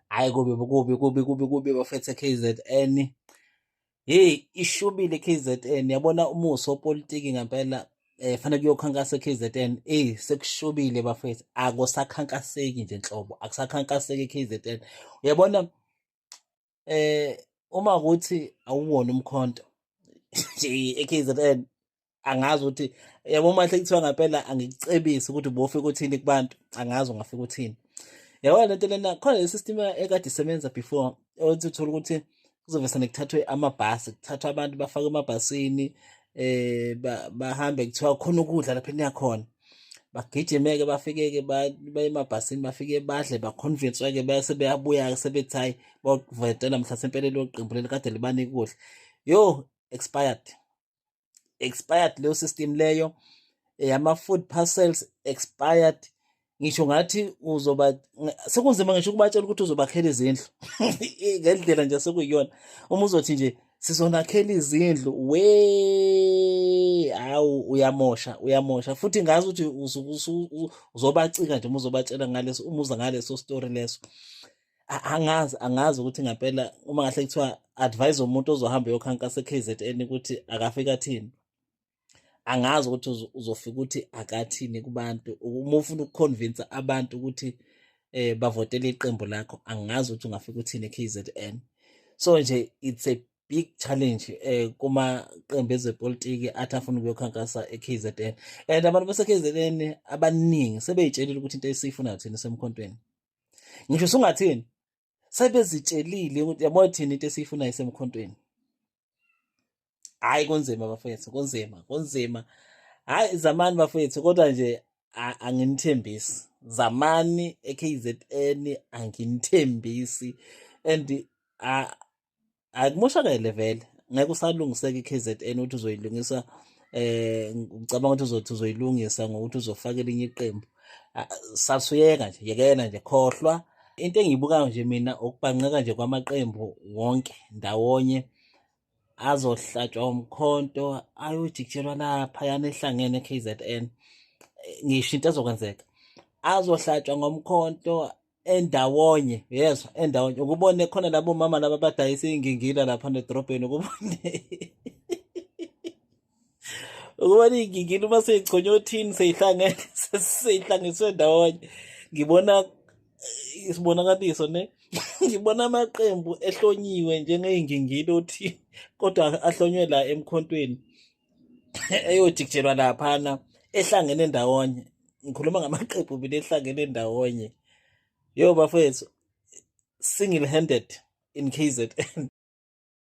Hhayi kubi bafethu KZN. Hey, ishubile KZN. Yabona umuso wopolitiki ngempela fanele kuyokhankasa KZN. Sekushubile bafethu. Akusakhankaseki nje nhlobo. Akusakhankaseki KZN. Uyabona uma kuthi awuwona umkhonto nje e-KZN angazi ukuthi yabo mahle kuthiwa ngempela angikucebisi ukuthi bofika uthini kubantu angazi ungafika uthini. Yabona lento lena khona le system ekade isebenza before othi uthola ukuthi kuzobe senekuthathwe amabhasi kuthathwa abantu bafakwe emabhasini bahambe kuthiwa khona ukudla lapha eniyakhona bagijime-ke bafike-ke baye emabhasini bafike badle bakhonvinswe-ke bese beyabuya-ke sebethi hhayi bayovetela mhlawumbe impela lelo qembu leli kade libanika ukudla yo expired leyo system leyo ama-food parcels expired. Ngisho ngathi sekunzima ngisho ukubatshela ukuthi uzobakhela izindlu ngendlela nje sekuyiyona uma uzothi nje sizonakhela izindlu hawu uyamosha futhi ngazi ukuthi uzobacika nje uma uzobatshela ngaleso umuza ngaleso story leso. Angazi ukuthi ngempela uma ngahle kuthiwa advise umuntu ozohamba eyokhankasa e-KZN ukuthi akafika athini. Angazi ukuthi uzofika uthi akathini kubantu uma ufuna ukukhonvinsa abantu ukuthi bavotele iqembu lakho angazi ukuthi ungafika uthini e-KZN. So nje it's a big challenge kumaqembu ezepolitiki athi afuna ukuyokhankasa e-KZN and abantu base-KZN abaningi sebey'tshelile ukuthi into esiyifunayo thina isemkhontweni. Ngisho sungathini sebezitshelile ukuthi yabona thina into esiyifunayo isemkhontweni. Hhayi kunzima bafethu kunzima. Hhayi zamani bafethu kodwa nje anginithembisi. Zamani e-KZN anginithembisi and akumoshakele vele ngeke usalungiseka i-KZN ukuthi uzoyilungisa ngicabanga ukuthi uzothi uzoyilungisa ngokuthi uzofaka elinye iqembu. Sasuyeka nje yekela nje khohlwa. Into engiyibukayo nje mina ukubhanqeka nje kwamaqembu wonke ndawonye azohlatshwa umkhonto ayojikijelwa laphayana ehlangene e-KZN. Ngisho into ezokwenzeka azohlatshwa ngomkhonto endawonye yezwa endawonye ukubone khona labo mama laba abadayisa iy'ngingila lapha edrobheni ukubona iy'ngingila uma sey'chonyothini sey'hlanganiswe ndawonye ngibona isibonakaliso ne ngibona amaqembu ehlonyiwe njengey'ngingila othini kodwa ahlonywe la emkhontweni eyojikijelwa laphana ehlangene ndawonye. Ngikhuluma ngamaqembu mina ehlangene ndawonye yo bafethu single handed in KZN.